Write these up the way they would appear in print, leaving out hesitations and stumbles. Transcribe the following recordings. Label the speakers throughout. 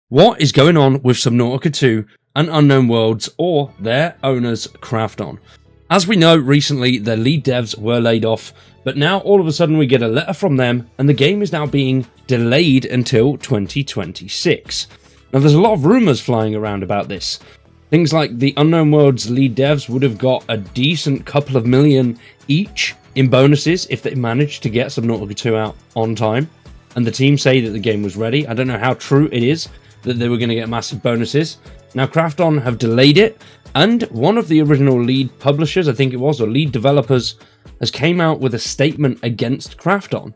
Speaker 1: What is going on with Subnautica 2 and Unknown Worlds, or their owners, Krafton? As we know, recently their lead devs were laid off, but now all of a sudden we get a letter from them and the game is now being delayed until 2026. Now there's a lot of rumours flying around about this. Things like the Unknown Worlds lead devs would have got a decent couple of million each in bonuses if they managed to get Subnautica 2 out on time, and the team say that the game was ready. I don't know how true it is that they were going to get massive bonuses. Now Krafton have delayed it, and one of the original lead publishers, I think it was, or lead developers, has came out with a statement against Krafton.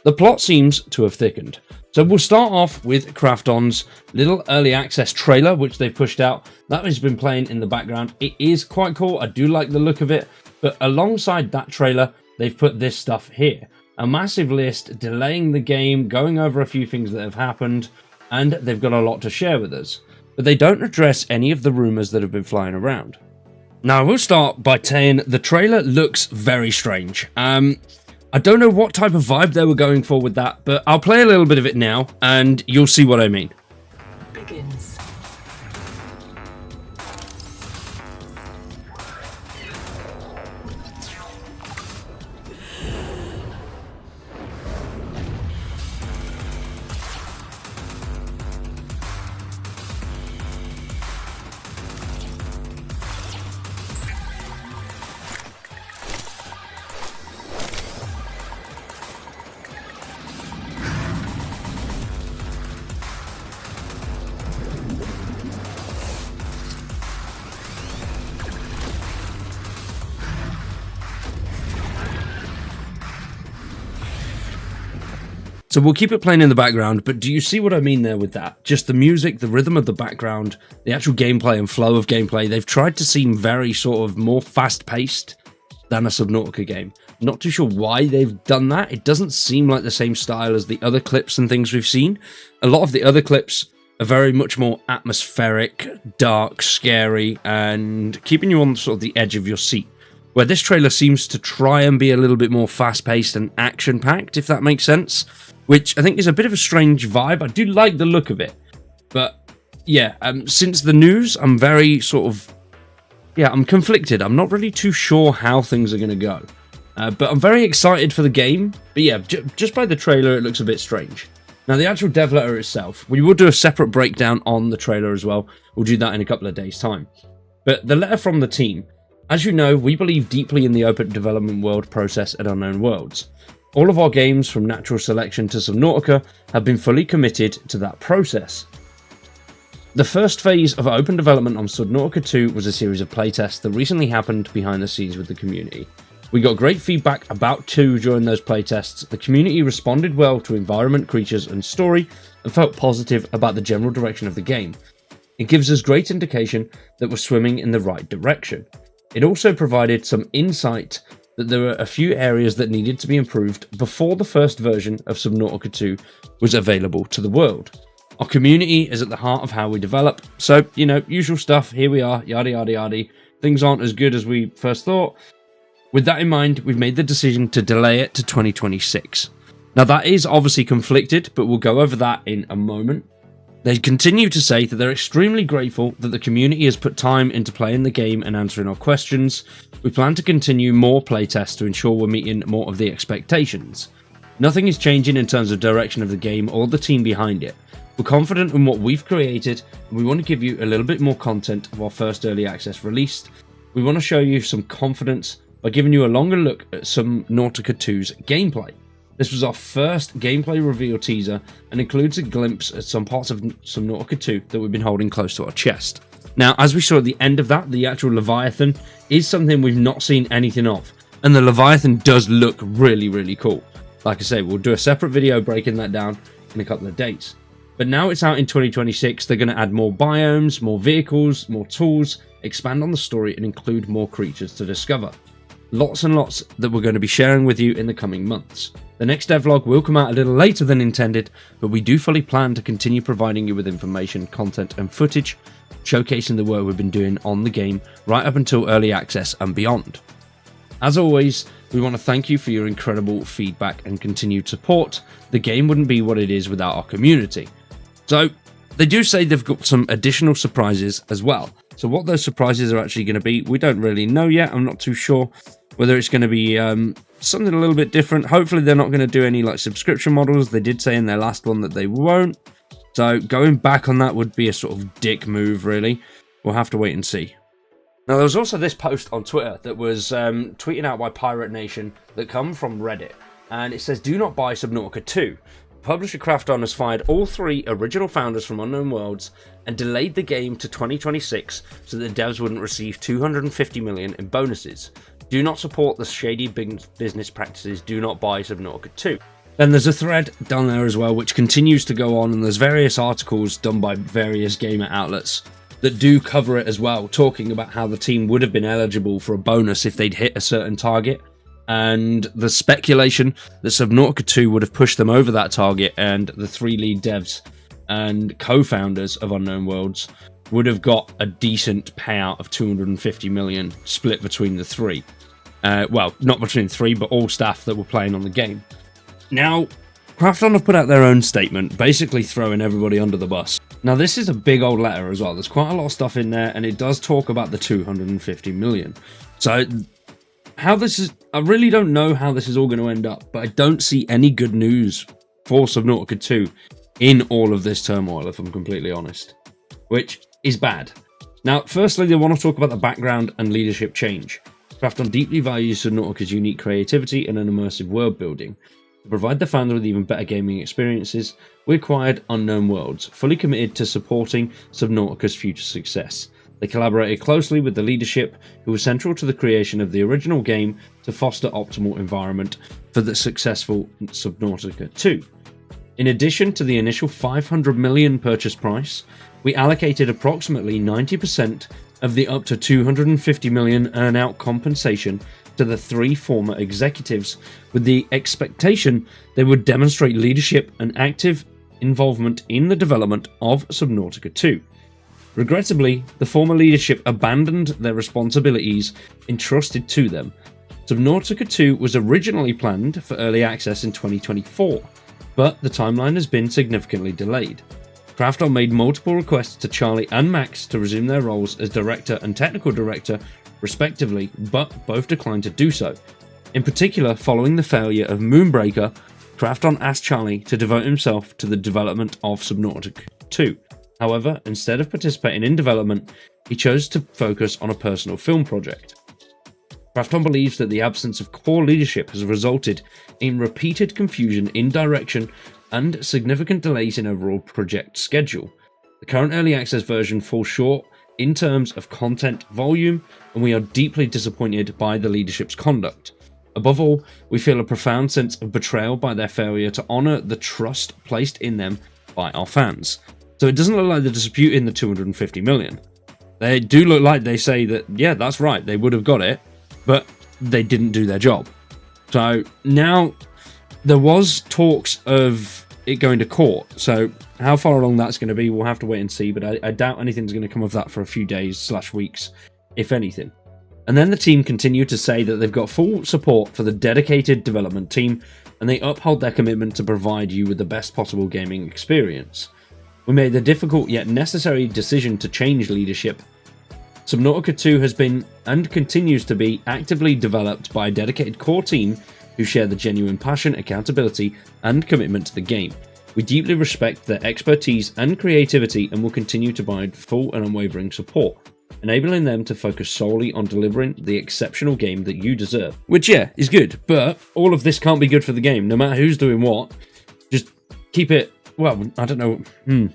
Speaker 1: The plot seems to have thickened. So we'll start off with Krafton's little early access trailer, which they've pushed out. That has been playing in the background. It is quite cool. I do like the look of it. But alongside that trailer, they've put this stuff here. A massive list delaying the game, going over a few things that have happened, and they've got a lot to share with us. But they don't address any of the rumours that have been flying around. Now, I will start by saying the trailer looks very strange. I don't know what type of vibe they were going for with that, but I'll play a little bit of it now, and you'll see what I mean.
Speaker 2: Begins.
Speaker 1: So we'll keep it playing in the background, but do you see what I mean there with that? Just the music, the rhythm of the background, the actual gameplay and flow of gameplay, they've tried to seem very sort of more fast-paced than a Subnautica game. Not too sure why they've done that. It doesn't seem like the same style as the other clips and things we've seen. A lot of the other clips are very much more atmospheric, dark, scary, and keeping you on sort of the edge of your seat. Where this trailer seems to try and be a little bit more fast-paced and action-packed, if that makes sense. Which I think is a bit of a strange vibe. I do like the look of it. But yeah, since the news, I'm very sort of... yeah, I'm conflicted. I'm not really too sure how things are going to go. But I'm very excited for the game. But yeah, just by the trailer, it looks a bit strange. Now, the actual dev letter itself, we will do a separate breakdown on the trailer as well. We'll do that in a couple of days' time. But the letter from the team, as you know, we believe deeply in the open development world process at Unknown Worlds. All of our games, from Natural Selection to Subnautica, have been fully committed to that process. The first phase of open development on Subnautica 2 was a series of playtests that recently happened behind the scenes with the community. We got great feedback about 2 during those playtests. The community responded well to environment, creatures and story, and felt positive about the general direction of the game. It gives us great indication that we're swimming in the right direction. It also provided some insight that there were a few areas that needed to be improved before the first version of Subnautica 2 was available to the world. Our community is at the heart of how we develop, so, you know, usual stuff, here we are, yada yada yada. Things aren't as good as we first thought. With that in mind, we've made the decision to delay it to 2026. Now that is obviously conflicted, but we'll go over that in a moment. They continue to say that they're extremely grateful that the community has put time into playing the game and answering our questions. We plan to continue more playtests to ensure we're meeting more of the expectations. Nothing is changing in terms of direction of the game or the team behind it. We're confident in what we've created, and we want to give you a little bit more content of our first early access release. We want to show you some confidence by giving you a longer look at Subnautica 2's gameplay. This was our first gameplay reveal teaser and includes a glimpse at some parts of Subnautica 2 that we've been holding close to our chest. Now, as we saw at the end of that, the actual Leviathan is something we've not seen anything of, and the Leviathan does look really, really cool. Like I say, we'll do a separate video breaking that down in a couple of days. But now it's out in 2026, they're going to add more biomes, more vehicles, more tools, expand on the story and include more creatures to discover. Lots and lots that we're going to be sharing with you in the coming months. The next devlog will come out a little later than intended, but we do fully plan to continue providing you with information, content and footage, showcasing the work we've been doing on the game right up until early access and beyond. As always, we want to thank you for your incredible feedback and continued support. The game wouldn't be what it is without our community. So, They do say they've got some additional surprises as well. So what those surprises are actually going to be, we don't really know yet. I'm not too sure whether it's going to be something a little bit different. Hopefully they're not going to do any like subscription models. They did say in their last one that they won't. So going back on that would be a sort of dick move, really. We'll have to wait and see. Now, there was also this post on Twitter that was tweeted out by Pirate Nation that come from Reddit. And it says, "Do not buy Subnautica 2. Publisher Krafton has fired all 3 original founders from Unknown Worlds and delayed the game to 2026 so that the devs wouldn't receive $250 million in bonuses. Do not support the shady business practices. Do not buy Subnautica 2. Then there's a thread down there as well, which continues to go on, and there's various articles done by various gamer outlets that do cover it as well, talking about how the team would have been eligible for a bonus if they'd hit a certain target, and the speculation that Subnautica 2 would have pushed them over that target, and the 3 lead devs and co-founders of Unknown Worlds would have got a decent payout of $250 million split between the 3. Well, not between 3, but all staff that were playing on the game. Now, Krafton have put out their own statement, basically throwing everybody under the bus. Now, this is a big old letter as well. There's quite a lot of stuff in there, and it does talk about the $250 million. So, how this is... I really don't know how this is all going to end up, but I don't see any good news for Subnautica 2 in all of this turmoil, if I'm completely honest. Which is bad. Now, firstly, they want to talk about the background and leadership change. Krafton deeply values Subnautica's unique creativity and an immersive world building. To provide the fans with even better gaming experiences, we acquired Unknown Worlds, fully committed to supporting Subnautica's future success. They collaborated closely with the leadership, who was central to the creation of the original game to foster optimal environment for the successful Subnautica 2. In addition to the initial $500 million purchase price, we allocated approximately 90% of the up to $250 million earn-out compensation to the 3 former executives, with the expectation they would demonstrate leadership and active involvement in the development of Subnautica 2. Regrettably, the former leadership abandoned their responsibilities entrusted to them. Subnautica 2 was originally planned for early access in 2024, but the timeline has been significantly delayed. Krafton made multiple requests to Charlie and Max to resume their roles as director and technical director respectively, but both declined to do so. In particular, following the failure of Moonbreaker, Krafton asked Charlie to devote himself to the development of Subnautica 2. However, instead of participating in development, he chose to focus on a personal film project. Krafton believes that the absence of core leadership has resulted in repeated confusion in direction and significant delays in overall project schedule. The current early access version falls short in terms of content volume, and we are deeply disappointed by the leadership's conduct. Above all, we feel a profound sense of betrayal by their failure to honour the trust placed in them by our fans. So it doesn't look like they're disputing the $250 million. They do look like they say that, yeah, that's right, they would have got it, but they didn't do their job. So now there was talks of it going to court, so how far along that's going to be, we'll have to wait and see, but I doubt anything's going to come of that for a few days / weeks, if anything. And then the team continued to say that they've got full support for the dedicated development team, and they uphold their commitment to provide you with the best possible gaming experience. We made the difficult yet necessary decision to change leadership. Subnautica 2 has been, and continues to be, actively developed by a dedicated core team who share the genuine passion, accountability, and commitment to the game. We deeply respect their expertise and creativity and will continue to provide full and unwavering support, enabling them to focus solely on delivering the exceptional game that you deserve. Which, yeah, is good, but all of this can't be good for the game, no matter who's doing what. Just keep it, well, I don't know,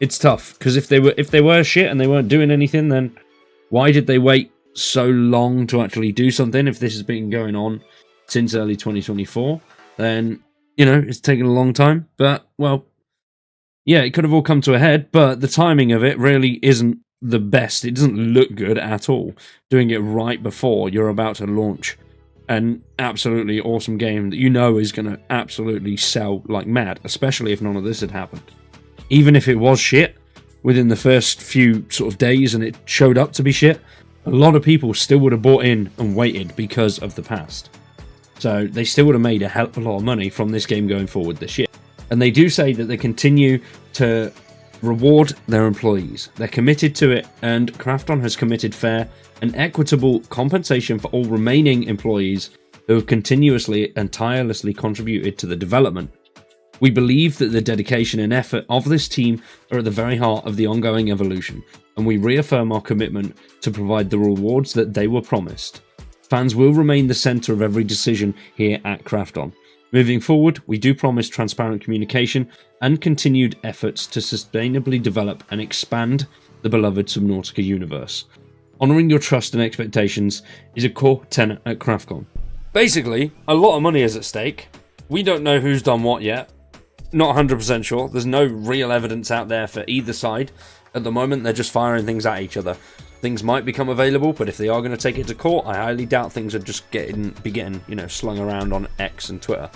Speaker 1: it's tough, because if they were shit and they weren't doing anything, then why did they wait so long to actually do something if this has been going on since early 2024? Then, you know, it's taken a long time, but, well, yeah, it could have all come to a head, but the timing of it really isn't the best. It doesn't look good at all, doing it right before you're about to launch an absolutely awesome game that you know is going to absolutely sell like mad, especially if none of this had happened. Even if it was shit within the first few sort of days and it showed up to be shit, a lot of people still would have bought in and waited because of the past. So they still would have made a hell of a lot of money from this game going forward this year. And they do say that they continue to reward their employees. They're committed to it, and Krafton has committed fair and equitable compensation for all remaining employees who have continuously and tirelessly contributed to the development. We believe that the dedication and effort of this team are at the very heart of the ongoing evolution, and we reaffirm our commitment to provide the rewards that they were promised. Fans will remain the centre of every decision here at Krafton. Moving forward, we do promise transparent communication and continued efforts to sustainably develop and expand the beloved Subnautica universe. Honouring your trust and expectations is a core tenet at Krafton. Basically, a lot of money is at stake. We don't know who's done what yet. Not 100% sure. There's no real evidence out there for either side. At the moment, they're just firing things at each other. Things might become available, but if they are going to take it to court, I highly doubt things are just getting slung around on X and Twitter.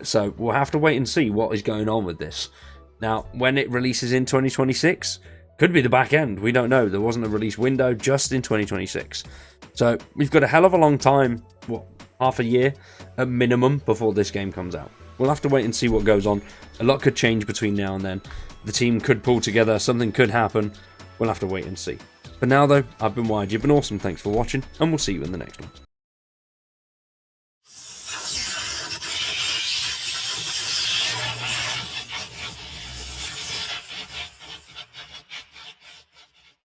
Speaker 1: So we'll have to wait and see what is going on with this. Now, when it releases in 2026, could be the back end. We don't know. There wasn't a release window, just in 2026. So we've got a hell of a long time, half a year at minimum, before this game comes out. We'll have to wait and see what goes on. A lot could change between now and then. The team could pull together, something could happen. We'll have to wait and see. For now though, I've been Wired, you've been awesome, thanks for watching, and we'll see you in the next one.